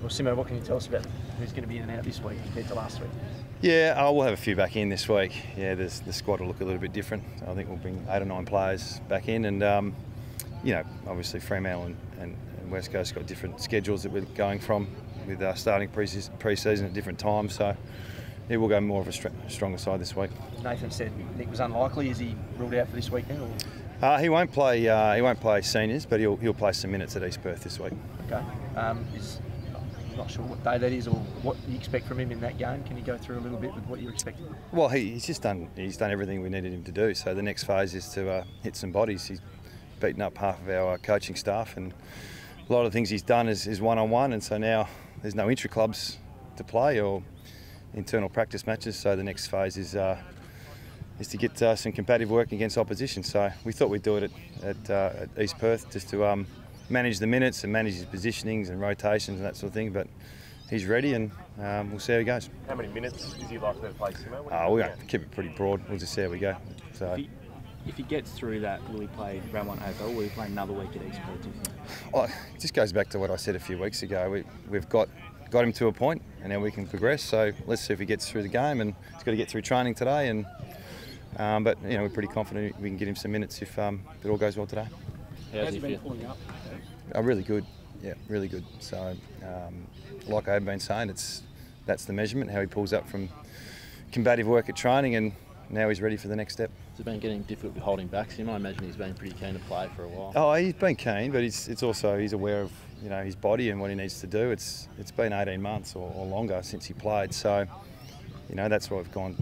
Well, Simo, what can you tell us about who's going to be in and out this week compared to last week? Yeah, we'll have a few back in this week. Yeah, the squad will look a little bit different. I think we'll bring 8 or 9 players back in, and you know, obviously Fremantle and West Coast got different schedules that we're going from, with starting pre-season at different times. So yeah, we'll go more of a stronger side this week. Nathan said Nick was unlikely. Is he ruled out for this weekend? He won't play. He won't play seniors, but he'll play some minutes at East Perth this week. Okay. I'm not sure what day that is or what you expect from him in that game. Can you go through a little bit with what you're expecting? Well, he's done everything we needed him to do. So the next phase is to hit some bodies. He's beaten up half of our coaching staff, and a lot of the things he's done is one-on-one, and so now there's no intra-clubs to play or internal practice matches. So the next phase is to get some competitive work against opposition. So we thought we'd do it at East Perth, just to manage the minutes and manage his positionings and rotations and that sort of thing. But he's ready, and we'll see how he goes. How many minutes is he likely to play, Simo? We're going to keep it pretty broad. We'll just see how we go. So if he gets through that, will he play round 1 AFL? Will he play another week at East Perth? Well, it just goes back to what I said a few weeks ago. We've got him to a point, and now we can progress. So let's see if he gets through the game, and he's got to get through training today. And but you know, we're pretty confident we can get him some minutes if it all goes well today. How's he been pulling up? Really good. Yeah, really good. So like I have been saying, that's the measurement, how he pulls up from combative work at training, and now he's ready for the next step. Has it been getting difficult with holding back? So I imagine he's been pretty keen to play for a while. Oh, he's been keen, but it's also he's aware of, you know, his body and what he needs to do. It's been 18 months or longer since he played, so you know, that's why we've gone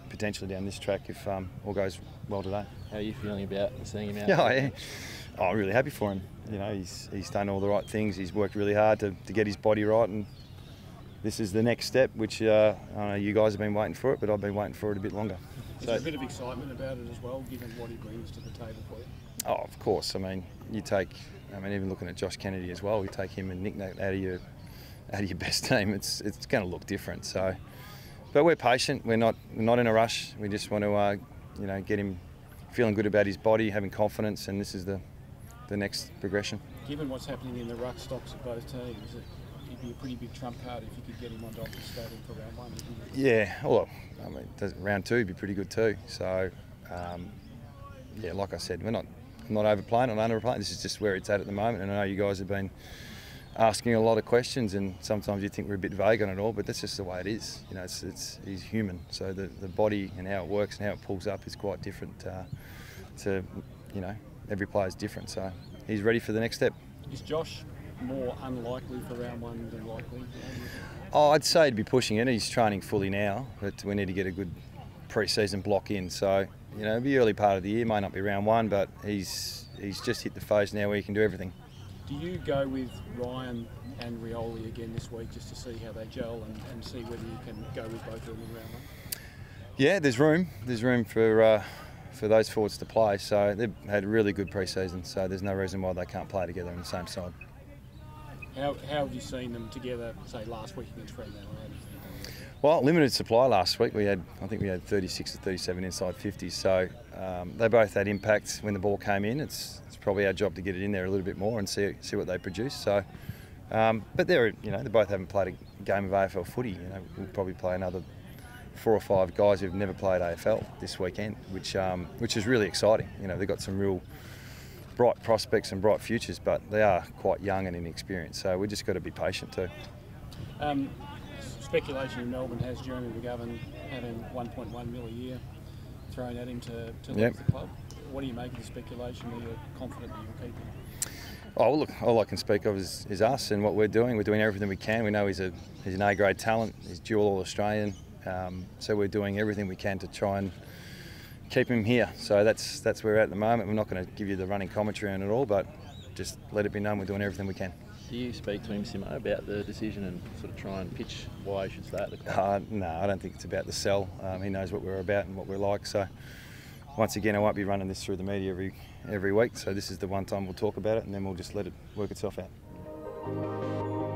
potentially down this track if all goes well today. How are you feeling about seeing him out? Yeah, I'm really happy for him. You know, he's done all the right things. He's worked really hard to get his body right, and this is the next step, which I know you guys have been waiting for it, but I've been waiting for it a bit longer. Is there a bit of excitement about it as well, given what he brings to the table for you? Oh, of course. I mean, even looking at Josh Kennedy as well, you take him and nick that out of your best team, it's going to look different. So, but we're patient. We're not in a rush. We just want to you know, get him feeling good about his body, having confidence, and this is the next progression. Given what's happening in the ruck stocks of both teams, it'd be a pretty big trump card if you could get him on Dolphins starting for round 1. Yeah, well, I mean, round 2 would be pretty good too. So, yeah, like I said, I'm not overplaying, not underplaying. This is just where it's at the moment, and I know you guys have been asking a lot of questions, and sometimes you think we're a bit vague on it all, but that's just the way it is. You know, he's human, so the body and how it works and how it pulls up is quite different to, you know, every player's different. So he's ready for the next step. Is Josh more unlikely for round 1 than likely? Oh, I'd say to be pushing it. He's training fully now, but we need to get a good pre-season block in. So, you know, it'll be early part of the year, may not be round 1, but he's just hit the phase now where he can do everything. Do you go with Ryan and Rioli again this week just to see how they gel and see whether you can go with both of them in round 1? Yeah, there's room. There's room for those forwards to play. So they've had a really good pre-season, so there's no reason why they can't play together on the same side. How have you seen them together, say, last week against Fremantle? Well, limited supply last week. I think we had 36 to 37 inside 50s. So they both had impact when the ball came in. It's probably our job to get it in there a little bit more and see what they produce. So, but they both haven't played a game of AFL footy. You know, we'll probably play another 4 or 5 guys who've never played AFL this weekend, which is really exciting. You know, they've got some real bright prospects and bright futures, but they are quite young and inexperienced. So we just got to be patient too. Speculation in Melbourne has Jeremy McGovern having 1.1 mil a year thrown at him to leave the club. What do you make of the speculation? Are you confident that you'll keep him? Oh, well, look, all I can speak of is us and what we're doing. We're doing everything we can. We know he's an A-grade talent. He's dual All-Australian. So we're doing everything we can to try and keep him here. So that's where we're at the moment. We're not going to give you the running commentary on it all, but just let it be known we're doing everything we can. Do you speak to him, Simo, about the decision and sort of try and pitch why he should stay at the club? No, I don't think it's about the sell. He knows what we're about and what we're like. So once again, I won't be running this through the media every week. So this is the one time we'll talk about it, and then we'll just let it work itself out.